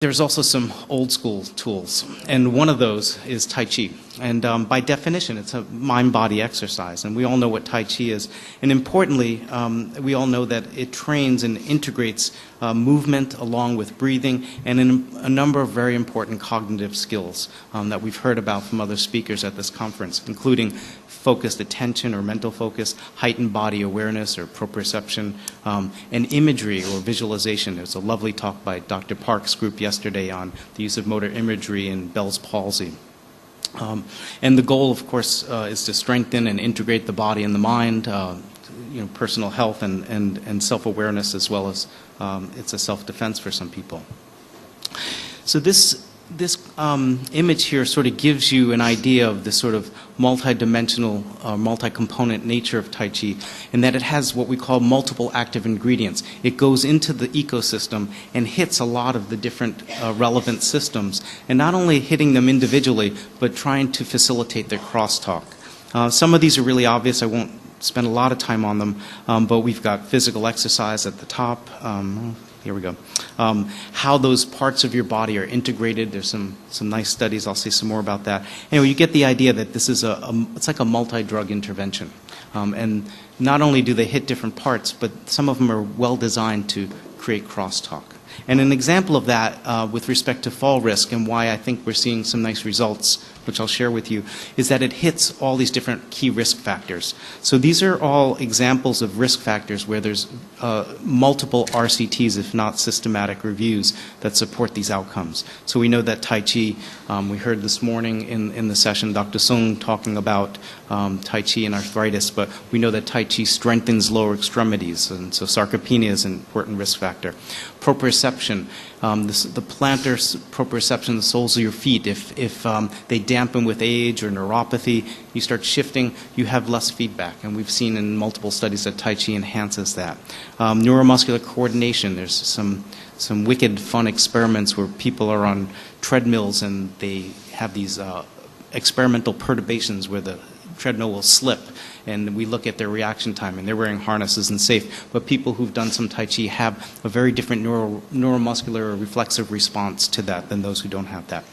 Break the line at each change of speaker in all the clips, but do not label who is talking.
There's also some old school tools, and one of those is Tai Chi. And by definition, it's a mind-body exercise, and we all know what Tai Chi is. And importantly, we all know that it trains and integrates movement along with breathing and in a number of very important cognitive skills that we've heard about from other speakers at this conference, including focused attention or mental focus, heightened body awareness or proprioception, and imagery or visualization. There's a lovely talk by Dr. Park's group yesterday on the use of motor imagery in Bell's palsy. And the goal, of course, is to strengthen and integrate the body and the mind, personal health and self-awareness, as well as it's a self-defense for some people. So this image here sort of gives you an idea of the sort of multi-dimensional, multi-component nature of Tai Chi, and that it has what we call multiple active ingredients. It goes into the ecosystem and hits a lot of the different relevant systems, and not only hitting them individually, but trying to facilitate their crosstalk. Some of these are really obvious. I won't spend a lot of time on them, but we've got physical exercise at the top. Here we go. How those parts of your body are integrated. There's some nice studies. I'll say some more about that. Anyway, you get the idea that this is it's like a multi-drug intervention. And not only do they hit different parts, but some of them are well designed to create crosstalk. And an example of that with respect to fall risk and why I think we're seeing some nice results, which I'll share with you, is that it hits all these different key risk factors. So these are all examples of risk factors where there's multiple RCTs, if not systematic reviews, that support these outcomes. So we know that Tai Chi, we heard this morning in the session Dr. Sung talking about Tai Chi and arthritis, but we know that Tai Chi strengthens lower extremities, and so sarcopenia is an important risk factor. Proprioception, the plantar proprioception, the soles of your feet, if they dampen with age or neuropathy, you start shifting, you have less feedback. And we've seen in multiple studies that Tai Chi enhances that. Neuromuscular coordination, there's some wicked fun experiments where people are on treadmills and they have these experimental perturbations where the treadmill will slip, and we look at their reaction time, and they're wearing harnesses and safe. But people who've done some Tai Chi have a very different neuromuscular or reflexive response to that than those who don't have that.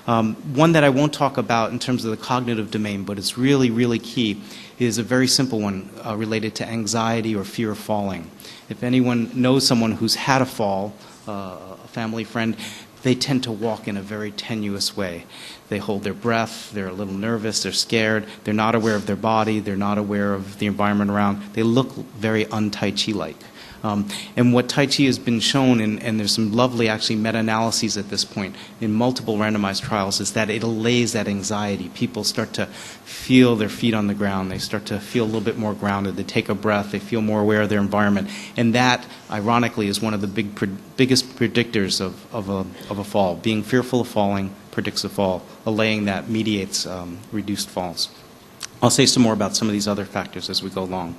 One that I won't talk about in terms of the cognitive domain, but it's really, really key, is a very simple one related to anxiety or fear of falling. If anyone knows someone who's had a fall, a family friend, they tend to walk in a very tenuous way. They hold their breath, they're a little nervous, they're scared, they're not aware of their body, they're not aware of the environment around. They look very un-Tai Chi-like. And what Tai Chi has been shown, and there's some lovely actually meta-analyses at this point in multiple randomized trials, is that it allays that anxiety. People start to feel their feet on the ground. They start to feel a little bit more grounded. They take a breath. They feel more aware of their environment. And that, ironically, is one of the biggest predictors of a fall. Being fearful of falling predicts a fall. Allaying that mediates reduced falls. I'll say some more about some of these other factors as we go along.